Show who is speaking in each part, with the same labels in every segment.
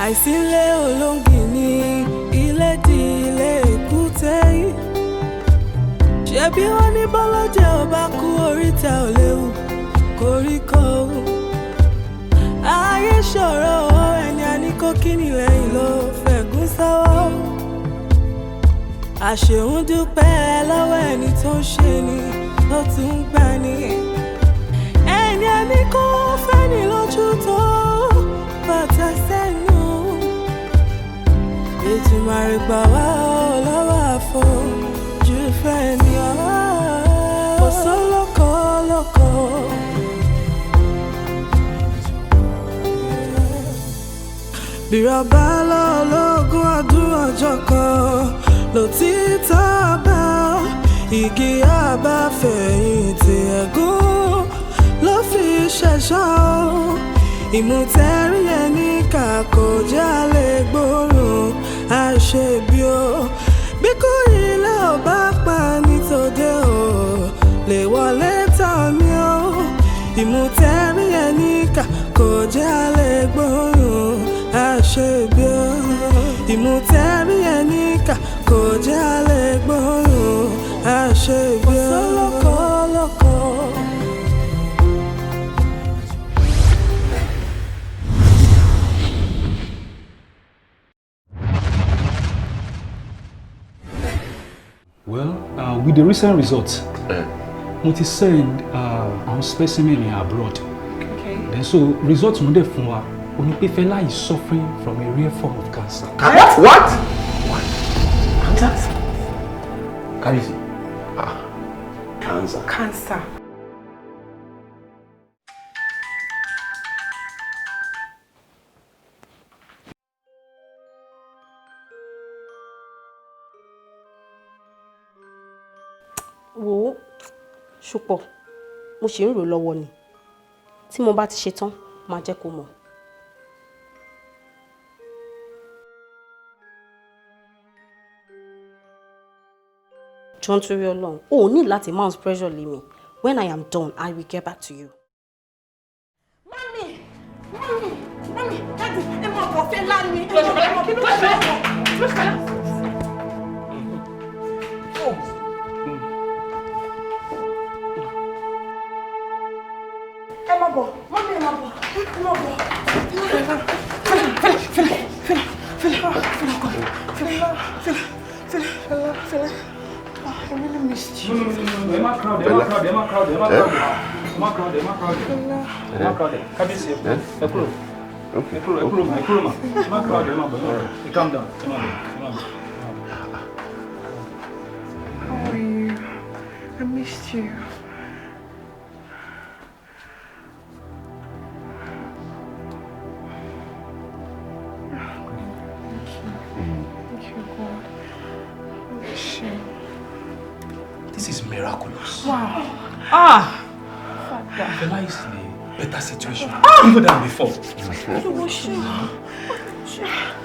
Speaker 1: Àìsílé olóńgì ní ilé di ilé èkúté yìí. Ṣebí wọ́n ní bọ́lọ́jẹ́ ò bá kú oríta ò léwu koríko wù. Ayé ṣòro ẹni àníkó kíni lẹ́yìn ló fẹ̀gún sọ́wọ́. Àṣeun dúpẹ́ lọ́wọ́ ẹni tó ń ṣe ni ló tún ń gbà ní. Ẹni àníkó fẹ́ni lójú tó bàtà sẹ́nu. Ètùmàrè gbà wá lọ́wọ́ àfojú fẹ́ni ọ̀hún. Kò sólókò lóko. Bírọ̀bá lọ́lọ́gún ọdún ọjọ́ kan lòtítọ́ bá igi àbáfẹ̀yìntì ẹ̀gún ló fi ṣẹ̀ṣọ́. Ìmùtẹ́rí ẹni kà kò jálè gbóòórùn àṣebí o. Bí kò ilé ò bá pa nítòde o lè wọlé tán mi o. Ìmùtẹ́rí ẹni kà kò jálè gbóòórùn àṣebí o. Ìmùtẹ́rí ẹni kà kò jálè gbóòórùn àṣebí o. Lóko.
Speaker 2: Well, with the recent results, we will send our specimen abroad.
Speaker 3: Okay.
Speaker 2: Then so results mo de fún wa, Onipefela is suffering from a rare form of cancer.
Speaker 4: What? Cancer? Can you see? Cancer.
Speaker 3: Cancer.
Speaker 5: Wo ṣùpọ̀ mo ṣe ń rò lọ́wọ́ ni tí mo bá ti ṣe tán máa jẹ́ kó mọ̀. John torí Ọlọ́run o ò ní láti mount pressure lé mi. When I am done, I will get back to you.
Speaker 3: Mami, Daddy, ẹ mọ̀ bọ̀ fẹ́ láàrin. I really missed you.
Speaker 2: No, Emma crowd. Okay. Calm down.
Speaker 3: How are you? I missed you. Thank you, God. Bless you.
Speaker 2: This is miraculous.
Speaker 3: Wow.
Speaker 2: Fela is in a better situation even than before.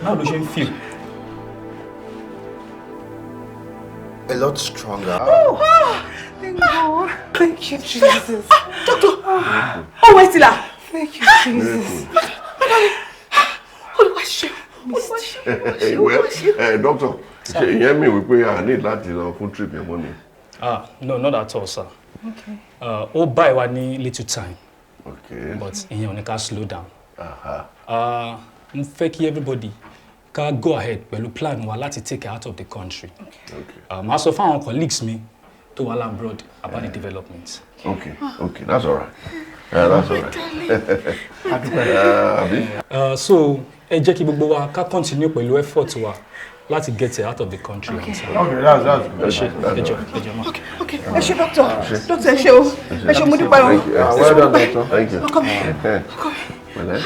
Speaker 2: How does she feel?
Speaker 4: A lot stronger.
Speaker 3: Thank God. Thank you, Jesus.
Speaker 5: Doctor! Oh, wait till
Speaker 3: Thank you, Jesus.
Speaker 4: Well, doctor, you hear me? I need that full trip your money.
Speaker 2: No, not at all, sir.
Speaker 3: Okay.
Speaker 2: Oh, buy one little time.
Speaker 4: Okay.
Speaker 2: But in here, we can slow down. Everybody can go ahead. But we plan to take her out of the country.
Speaker 4: Okay.
Speaker 2: I also found colleagues me to all abroad about the developments.
Speaker 4: Okay. That's all right. That's all right.
Speaker 2: So, jẹ́ kí gbogbo wa ká continue pẹ̀lú effort wa láti get her out of the country.
Speaker 4: Okay, that's good.
Speaker 3: Okay. Ẹ ṣé, doctor. Doctor, ẹ ṣé o. Ẹ ṣé, mo dúpẹ́ o.
Speaker 4: Well done, doctor. Thank you.
Speaker 3: Come.
Speaker 4: Well,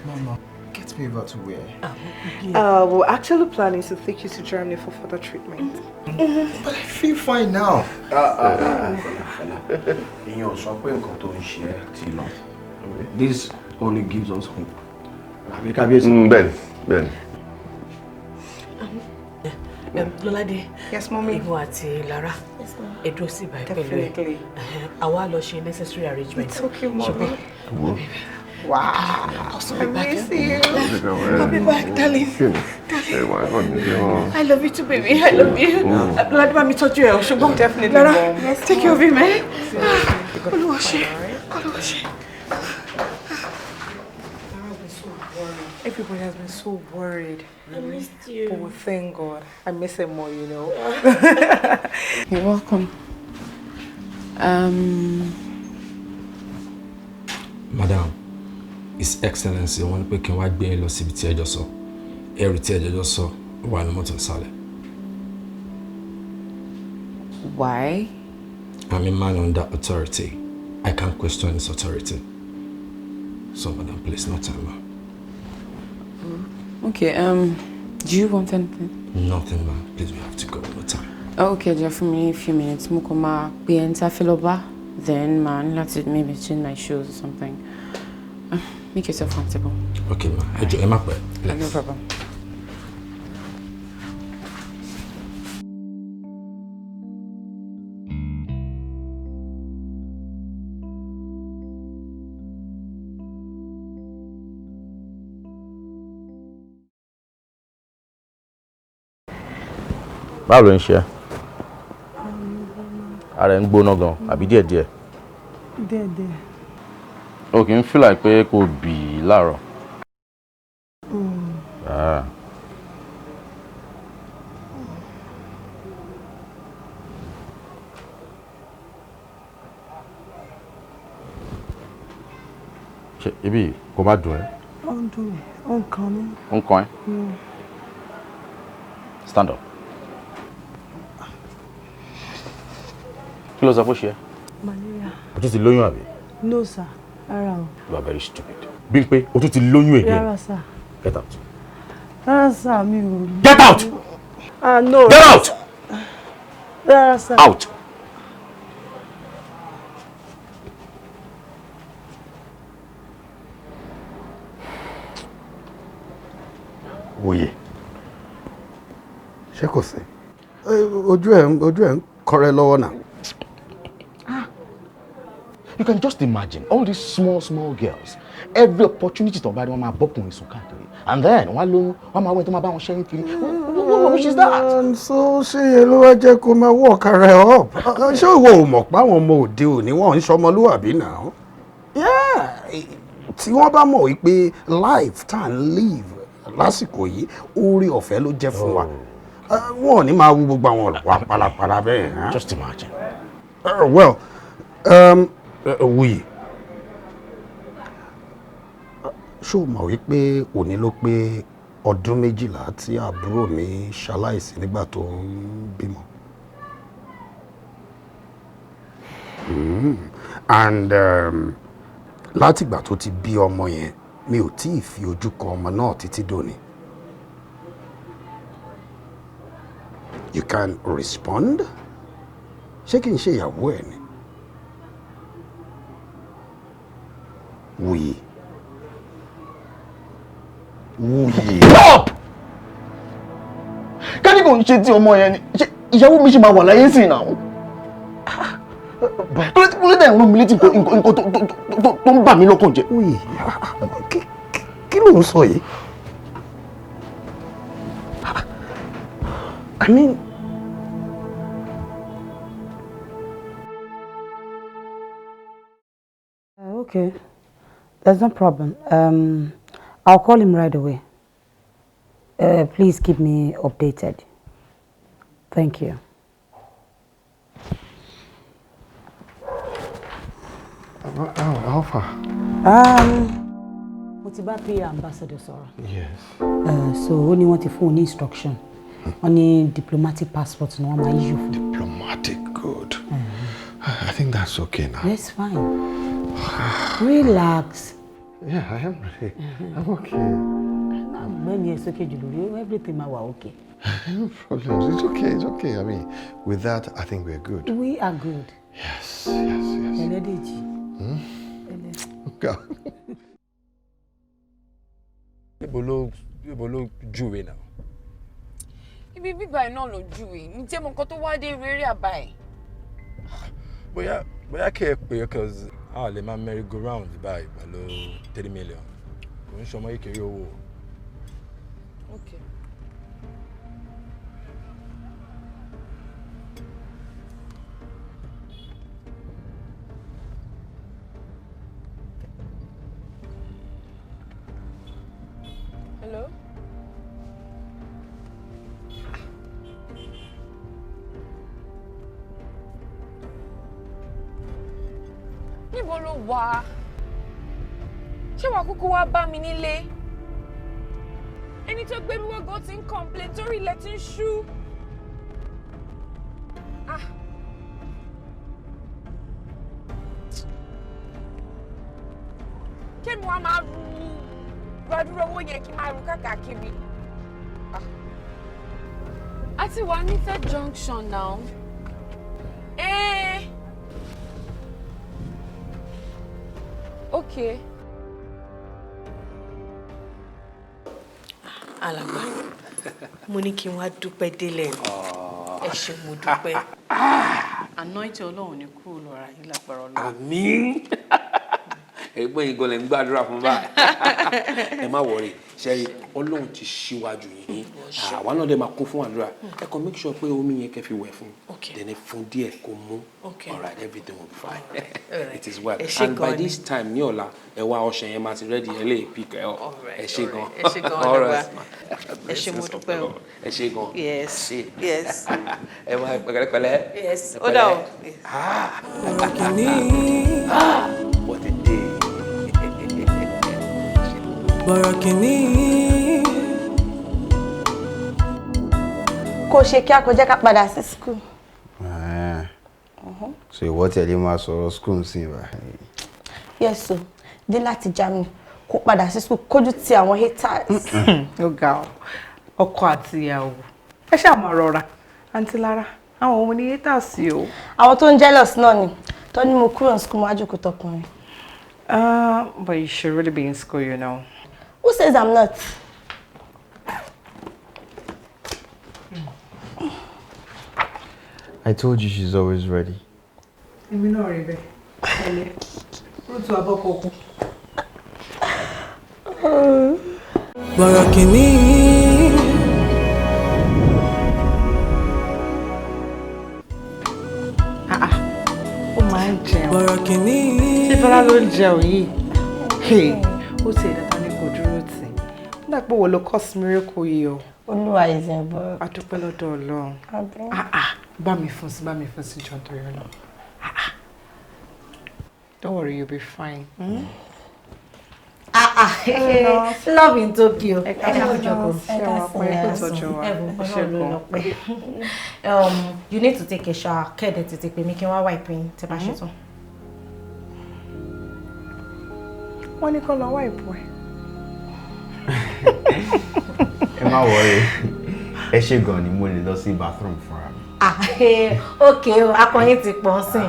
Speaker 6: Mama, get me over to where?
Speaker 3: We're actually planning to take you to Germany for further treatment.
Speaker 6: But I feel fine now.
Speaker 7: This only gives us hope.
Speaker 4: Ben.
Speaker 5: Lọ́ládé.
Speaker 3: Yes, mommy.
Speaker 5: Ìwọ àti Lara.
Speaker 3: Yes, ma'am.
Speaker 5: Ẹ dúró sí báyìí pẹ̀lú ẹ.
Speaker 3: Definitely.
Speaker 5: Àwa lọ ṣe necessary arrangement.
Speaker 3: It's okay, mommy.
Speaker 4: Wo.
Speaker 3: Wow.
Speaker 5: Also,
Speaker 3: I miss you. I'll be back, darling. I love you too, baby. I love you. Lọ́ládé bá mi tọ́jú ẹ o, ṣùgbọ́n. Definitely, Lara, yes, take care of him, eh? Olúwa ṣe. Olúwa ṣe. Everybody has been so worried.
Speaker 5: I missed you.
Speaker 3: But thank God. I miss him more, you know.
Speaker 7: You're welcome.
Speaker 8: Madam, His Excellency, I want to pick white being lost if it's so. Every tear just so one motor salad.
Speaker 7: Why?
Speaker 8: I'm a man under authority. I can't question his authority. So, madam, please, no time.
Speaker 7: Okay, do you want anything?
Speaker 8: Nothing, ma'am. Please, we have to go. No time.
Speaker 7: Okay, just for me a few minutes. Mukoma, Pienta Filoba. Then, man, let's maybe change my shoes or something. Make yourself comfortable.
Speaker 8: Okay, ma'am.
Speaker 7: No problem.
Speaker 9: Báwo ló ń ṣe? Ara ń gbóná gan àbí díẹ̀díẹ̀?
Speaker 1: Díẹ̀díẹ̀.
Speaker 9: O kì í feel like pé kò bì láàárọ̀. Ṣé ibi kò má dùn ẹ́?
Speaker 1: Ó ń dùn mí, ó ń kan mí.
Speaker 9: Ó ń kan ẹ́? Stand up. Kí ló sọ pé ó ṣe ẹ́?
Speaker 1: Malaria.
Speaker 9: O tún ti lóyún àbí?
Speaker 1: No, sir. Rárá o.
Speaker 9: You are very stupid. Bímpé, o tún ti lóyún again.
Speaker 1: Rárá, sir.
Speaker 9: Get out.
Speaker 1: Rárá, sir, mi ò.
Speaker 9: Get out!
Speaker 1: No.
Speaker 9: Get out!
Speaker 1: Rárá, sir.
Speaker 9: Out!
Speaker 10: Wòye. Ṣé kò sí? Ojú ẹ̀ ń kọ́rẹ́ lọ́wọ́ náà.
Speaker 9: You can just imagine all these small girls. Every opportunity to buy one máa bọ́kùnrin sùn káàkiri. And then wọ́n lóyún, wọ́n máa wẹ̀ tó máa bá wọn ṣẹ́yìn kiri. What rubbish is that?
Speaker 10: So ṣé yẹn ló wá jẹ́ kó máa work ara ẹ̀ up? Ṣé ìwọ ò mọ̀ pé àwọn ọmọ òde òní wọ́n ń ṣọmọlúwàbí náà? Tí wọ́n bá mọ̀ wípé life tá à ń live lásìkò yìí orí ọ̀fẹ́ ló jẹ́ fún wa. Wọ́n ò ní máa wú gbogbo àwọn ọ̀pá pàlàpàlà bẹ́ẹ̀.
Speaker 9: Just imagine.
Speaker 10: Well, Wùyí. Ṣó mọ̀ wípé òní ló pé ọdún 12 tí àbúrò mi ṣaláìsí nígbà tó ń bímọ. And látìgbà tó ti bí ọmọ yẹn mi ò tí ì fi ojú kan ọmọ náà títí dòní. You can respond? Ṣé kí n ṣe ìyàwó ẹ̀ ni? Wùyí.
Speaker 9: Stop! Ká ní kò ń ṣe tí ọmọ yẹn ni, ìyàwó mi ṣe máa wà láyé sí náà. Kúlẹ̀ dẹ̀ rán mi létí nǹkan tó ń bà mí lọ́kàn jẹ́.
Speaker 10: Wùyí, kí ló ń sọ yìí? I mean,
Speaker 11: okay, there's no problem. I'll call him right away. Please keep me updated. Thank you.
Speaker 10: How far?
Speaker 11: Mo ti bá pay ambassador sọ̀rọ̀.
Speaker 10: Yes.
Speaker 11: So ó ní wọ́n ti fún un ní instruction. Wọ́n ní diplomatic passport ni wọ́n máa issue fún.
Speaker 10: Diplomatic, good. I think that's okay now.
Speaker 11: That's fine. Relax.
Speaker 10: Yeah, I am ready. I'm okay.
Speaker 11: When it's okay, Julie, everything ma okay.
Speaker 10: No problems. It's okay. It's okay. I mean, with that, I think we're good.
Speaker 11: We are good.
Speaker 10: Yes. Yes.
Speaker 11: Eledeji.
Speaker 10: Go.
Speaker 8: Ibo ló júwe náà.
Speaker 7: Ibi bíbá iná lójú ẹ̀. Mi jẹ́ mọ nǹkan tó wá dé rere àbáyé.
Speaker 8: Bóyá kẹ́ ẹ pé cause a lè máa merry go round báyìí pẹ̀lú 3 million. Kò ń ṣọmọ ìkéré owó.
Speaker 7: Okay. Hello? Níbo ló wà? Ṣé wàá kúkú wá bá mi nílé? Ẹni tó gbé mi wọ́gọ́ ti ń complain torí ilẹ̀ ti ń ṣú. Kémi wá máa gbàdúrà owó yẹn kí n máa rú káàkiri. A ti wà ní Third Junction now. Okay.
Speaker 3: Alàgbà, mo ní kí n wá dúpẹ́ délẹ̀ ni. Ẹ ṣé mo dúpẹ́. Anointing Ọlọ́run ní kúrò lọ́ra yín lágbára Ọlọ́run.
Speaker 12: Àmín. Ẹgbẹ́ yìí gan lẹ̀ ń gbàdúrà fún báyìí. Ẹ má wọrí, ṣẹ́rí Ọlọ́run ti ṣíwájú yín. Àwa náà dẹ̀ máa kún fún àdúrà. Ẹ kàn make sure pé omi yẹn kẹ́ fi wẹ̀ fún. Then ẹ fún díẹ̀ kó mú. All right, everything will be fine. It is well. And by this time ní ọ̀la, ẹ wá ọṣẹ yẹn máa ti ready ẹ lè pick ẹ ọ. Ẹ ṣé gan.
Speaker 3: Ẹ ṣé gan Alàgbà. Ẹ ṣé mo dúpẹ́ o.
Speaker 12: Ẹ ṣé gan.
Speaker 3: Yes. Yes.
Speaker 12: Ẹ wá pẹ̀lẹ́pẹ̀lẹ́.
Speaker 3: Yes. Ó dà o.
Speaker 12: What a day.
Speaker 1: Borokini.
Speaker 13: Kò ṣe kí a kò jẹ́ ká padà sí school.
Speaker 10: So ìwọ tẹ̀lé máa sọ̀rọ̀ school sí wa.
Speaker 13: Yes so, dé láti Germany kó padà sí school kójú ti àwọn haters.
Speaker 3: Ó ga ọ. Ọkọ àti ìyàwó. Ẹ ṣáà máa rọra. Aunty Lara, àwọn ọmọ ní haters o.
Speaker 13: Àwọn tó ń jealous náà ni. Tó ní mo kúrò ní school mo ajókòó tọkùnrin.
Speaker 3: But you should really be in school, you know.
Speaker 13: Who says I'm not?
Speaker 6: I told you she's always ready.
Speaker 3: Èmi náà rí bẹ́ẹ̀. Ẹlẹ́. Rútù abọ́kọ̀kú.
Speaker 1: Borokini.
Speaker 3: Ó máa ń jẹun.
Speaker 1: Borokini.
Speaker 3: Ṣé Bọ́lá ló ń jẹun yìí? Ó ti ẹ̀dá ní kò dúró tì. Ó dà pé wo ló cause miracle yìí o.
Speaker 13: Olúwa is in book.
Speaker 3: A dúpẹ́ lọ́dọ̀ Ọlọ́run. Bá mi fún sí John torí Ọlọ́run. Don't worry, you'll be fine.
Speaker 13: Love in Tokyo.
Speaker 5: You need to take a shower. Kede to take me. Can I wipe in? Te ba ṣetán.
Speaker 3: Wọ́n ní kó lọ wipe ẹ.
Speaker 6: Ẹ má worry. Ẹ ṣé gan ni mo lè lọ sí bathroom fúnra mi.
Speaker 5: Okay, akọyin ti pọ̀ sin.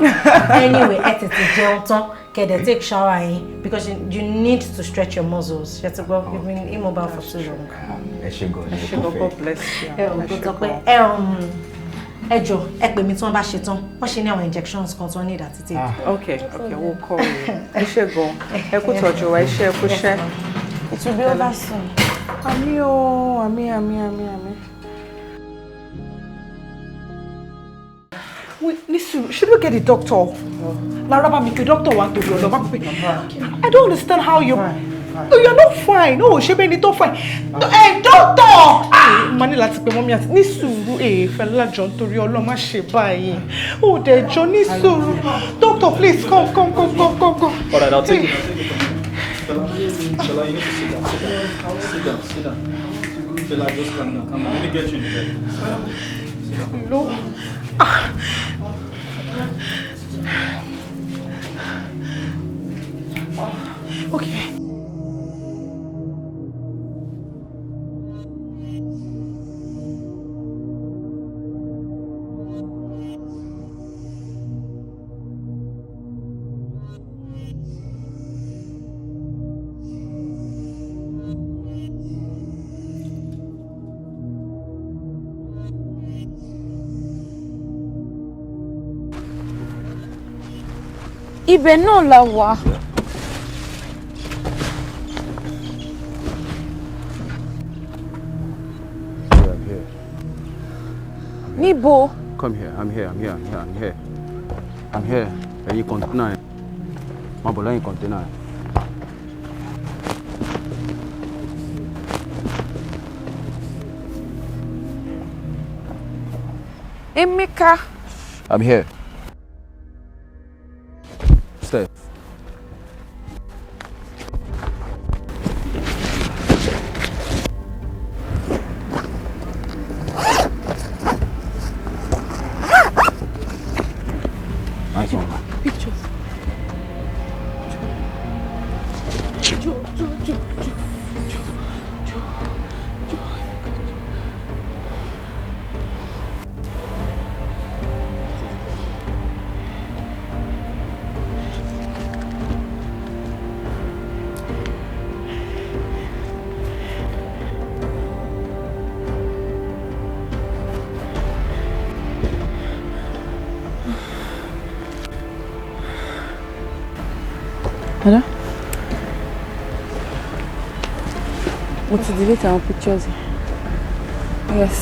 Speaker 5: Anyway, ẹ tètè jẹun tán. Kede take shower in because you need to stretch your muscles. You've been immobile for too long.
Speaker 6: Ẹ ṣé gan ni.
Speaker 3: Ẹ ṣé gan, God bless you.
Speaker 5: Ẹ jọ̀ọ́, ẹ pè mí tí wọ́n bá ṣe tán. Wọ́n ṣe ní àwọn injections kan tí wọ́n need àti take.
Speaker 3: Okay, we'll call you. Ẹ ṣé gan. Ẹ kú tọ́jú wa, ẹ ṣé ẹ kú ṣẹ́.
Speaker 13: It will be over soon.
Speaker 3: Àmín o, àmín. Wait, Nisu, should we get the doctor? Lara, bá mi pè doctor wá torí ọ̀dọ̀ bá pè. I don't understand how you. No, you're not fine. No, ṣé bẹ́ẹ̀ ni tó fine. Hey, doctor! Mo ní láti pè mọ́mí àti ní sùúrù. Fẹ́lá jọ̀ọ́ nítorí Ọlọ́run má ṣe báyìí. Ó dẹ̀ jọ̀ọ́ ní sùúrù. Doctor, please come.
Speaker 2: All right, I'll take it. Fela, you need to sit down. Sit down. Fela, just calm down. Come on, let me get you in the bed.
Speaker 3: No. Okay.
Speaker 7: Ibẹ̀ náà la wà. Níbo?
Speaker 9: Come here. I'm here. Ẹ̀yin container yẹn. Má bọ̀ lẹ́yìn container yẹn.
Speaker 7: Emeka.
Speaker 9: I'm here. Stay. Nice one.
Speaker 7: Pictures.
Speaker 14: Hello? Mo ti delete àwọn pictures. Yes.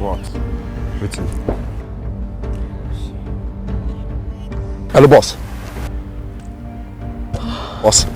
Speaker 9: What? Waiting. Hello, boss. Boss.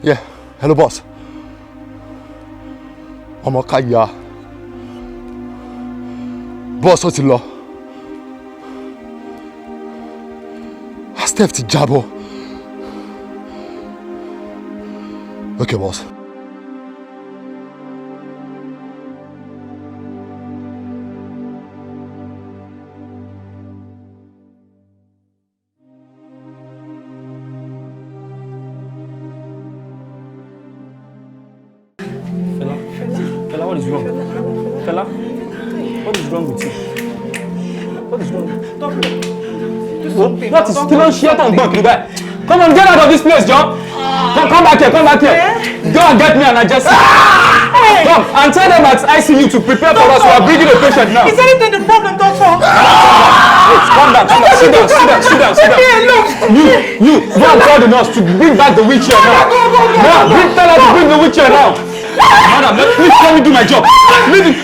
Speaker 9: Yeah, hello boss. Ọmọ Kaya. Boss ó ti lọ. Steph ti jábọ́. Okay, boss.
Speaker 2: Fela, what is wrong? Fela, what is wrong with you? What is wrong? What is still shit on back, Come on, get out of this place, John. Come back here, Go and get me an adjustment. Come and tell them at ICU to prepare for us. We are bringing a patient now.
Speaker 3: Is anything the problem, doctor?
Speaker 2: Come back. Sit down. You, go and call the nurse to bring back the wheelchair now. Tell her to bring the wheelchair now. Madam, please let me do my job. Leave it.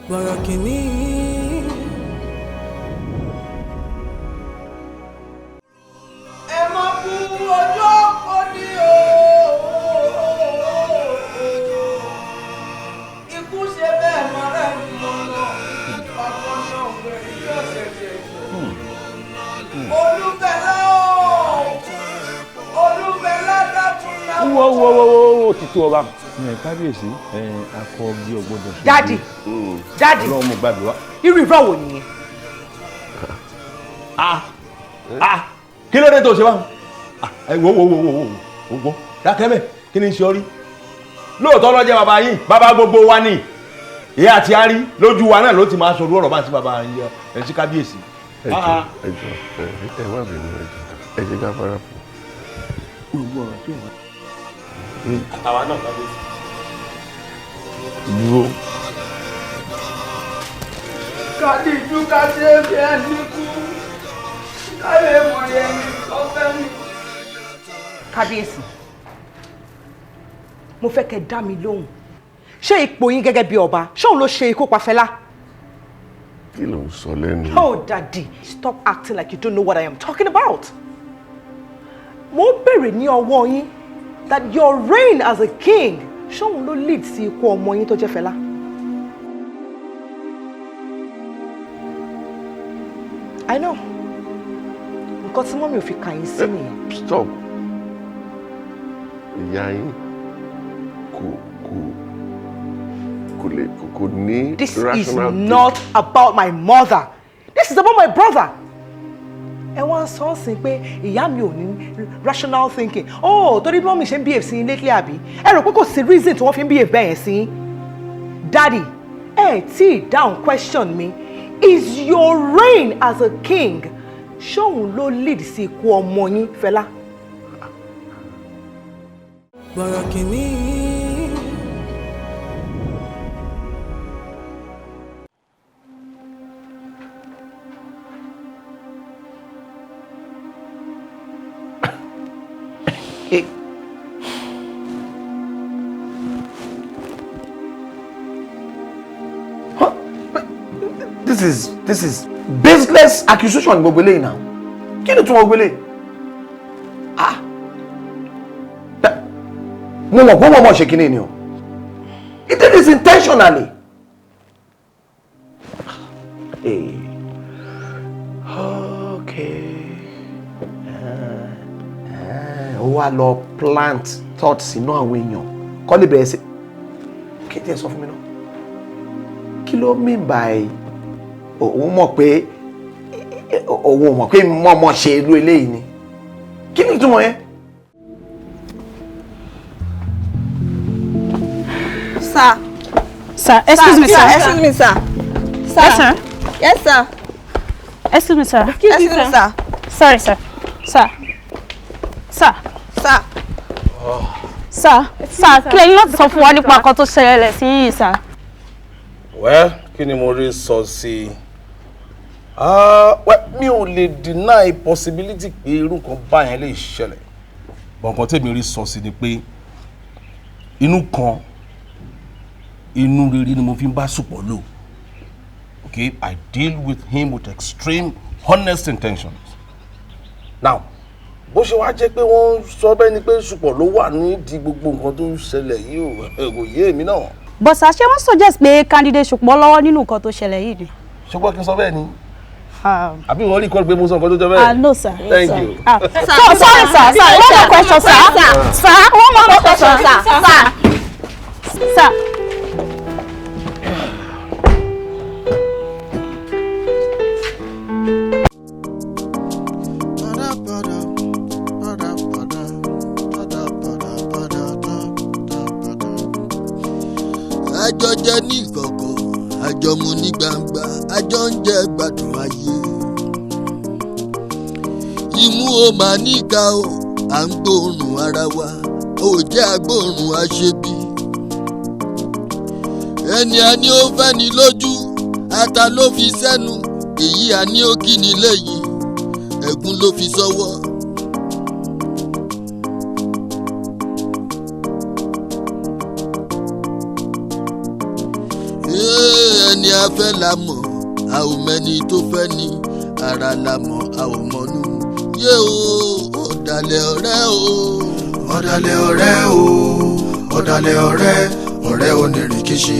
Speaker 1: Borokini. Ẹ má bú ọjọ́ òní o. Ikú ṣe bẹ́ẹ̀ máa rẹ̀ mí lọ́nà. Ọkọ náà gbẹ̀rẹ̀ yóò ṣẹ̀ṣẹ̀ jù. Olúbẹ̀lá o. Olúbẹ̀lá dákun náà.
Speaker 2: Wo ti tó ọba.
Speaker 15: Kábíyèsí akọ bí ọgbọ́dọ̀.
Speaker 3: Daddy.
Speaker 15: Ọlọ́run mo gbàdúrà.
Speaker 3: Irú ìfẹ́ wo nìyẹn?
Speaker 15: Kí ló dé tó ṣe báwọn? Wo dákẹ́mẹ̀ kí ni ṣe orí? Lóòótọ́ ló jẹ́ bàbá yín, bàbá gbogbo wa ni. ìyá àti àárí lójú wa náà ló ti máa sọ ọ̀rọ̀ bá sí bàbá ẹ̀ sí kábíyèsí.
Speaker 4: ẹ má bínú ẹ jẹ́ gáfárà fún.
Speaker 15: gbogbo ọ̀rọ̀ tí ò wá.
Speaker 12: àwa náà kábíyèsí.
Speaker 4: dúró.
Speaker 1: kàdíjú kàdé bí ẹni kú káyé mọ̀ ẹni sọ́fẹ́ mi.
Speaker 3: kábíyèsí mo fẹ́ kẹ́ dá mi lóhùn ṣé ipò yín gẹ́gẹ́ bí ọba ṣé òun ló ṣe ikú pa Fẹlá.
Speaker 4: kí ló ń sọ lẹ́nu.
Speaker 3: Oh daddy, stop acting like you don't know what I am talking about. Mo ń bèrè ní ọwọ́ yín that your reign as a king ṣé òun ló lead sí ikú ọmọ yín tó jẹ́ Fẹlá. I know nǹkan tí mọ́mí ò fi kà yín sí nìyẹn.
Speaker 4: Stop. ìyá yín kò ní
Speaker 3: This is
Speaker 4: rational
Speaker 3: not about my mother. This is about my brother. Ẹ wá sọ sí pé ìyá mi ò ní rational thinking. Oh, torí bí mọ́mí ṣe ń behave sí yín lately àbí? Ẹ rò pé kò sí reason tí wọ́n fi ń behave bẹ́ẹ̀ yẹn sí yín. Daddy, tí down question me. Is your reign as a king ṣóun ló lead sí ikú ọmọ yín Fẹlá?
Speaker 1: Bọ̀rọ̀kìnní.
Speaker 9: This is baseless accusation gbogbo eléyìí now. Kí ni tún gbogbo eléyìí? Mo mọ̀ pé wọ́n mọ̀ ṣe kíní ni o. He did this intentionally. Hey. Okay. Ó wá lọ plant thoughts sínú àwọn èèyàn. Kọ́ lè bẹ̀rẹ̀ sí. Kí ni ẹ sọ fún mi náà? Kí ló mean by òun mọ̀ pé òun mọ̀ pé mọ̀ ṣe ìlú eléyìí ni? Kí ni ìtumọ̀ yẹn?
Speaker 13: Sir.
Speaker 14: Sir, excuse me, sir.
Speaker 13: Excuse me, sir. Sir.
Speaker 14: Yes, sir.
Speaker 13: Yes, sir.
Speaker 14: Excuse me, sir.
Speaker 13: Excuse me, sir.
Speaker 14: Sorry, sir. Sir. Sir.
Speaker 13: Sir.
Speaker 14: Sir. Sir, kí lẹ́yìn láti sọ fún wa nípa nǹkan tó ṣẹlẹ̀ sí yìí, sir.
Speaker 9: Well, kí ni mo rí sọ sí? Mi ò lè deny possibility pé irú nǹkan báyẹn lè ṣẹlẹ̀.
Speaker 15: But nǹkan tèmi rí sọ sí ni pé inú rere ni mo fi ń bá Ṣùpọ̀ lò. Okay, I deal with him with extreme honest intentions.
Speaker 9: Now, bó ṣe wá jẹ́ pé wọ́n sọ bẹ́ẹ̀ ni pé Ṣùpọ̀ ló wà nídìí gbogbo nǹkan tó ń ṣẹlẹ̀ yìí kò yé èmi náà.
Speaker 14: But sir, ṣé wọ́n suggest pé candidate Ṣùpọ̀ lọ́wọ́ nínú nǹkan tó ṣẹlẹ̀ yìí ni?
Speaker 9: Ṣùgbọ́n kí n sọ bẹ́ẹ̀ ni. Àbí wọ́n rí kọ́ pé mo sọ nǹkan tó jẹ bẹ́ẹ̀.
Speaker 14: No, sir.
Speaker 9: Thank you.
Speaker 14: Sorry, sir. One more question, sir. Sir, one more question, sir. Sir.
Speaker 16: Àjọ jẹ ní ìkọ̀kọ̀, àjọ mu ní gbangba, àjọ ń jẹ gbádùn ayé. Imú o máa níka o, à ń gbóòórùn ara wa, ò jẹ́ agbóòórùn aṣebi. Ẹni a ní ó fẹ́ ni lójú, ata ló fi sẹ́nu, èyí a ní ó kí ni lẹ́yìn, ẹ̀gún ló fi sọ́wọ́. Ẹni a fẹ́ la mọ̀, a ò mẹ́ni tó fẹ́ ni, ara la mọ̀, a ò mọ̀nú. Yé o, ọ̀dàlẹ̀ ọ̀rẹ́ o. Ọ̀dàlẹ̀ ọ̀rẹ́ o, ọ̀dàlẹ̀ ọ̀rẹ́, ọ̀rẹ́ onírìkíṣí.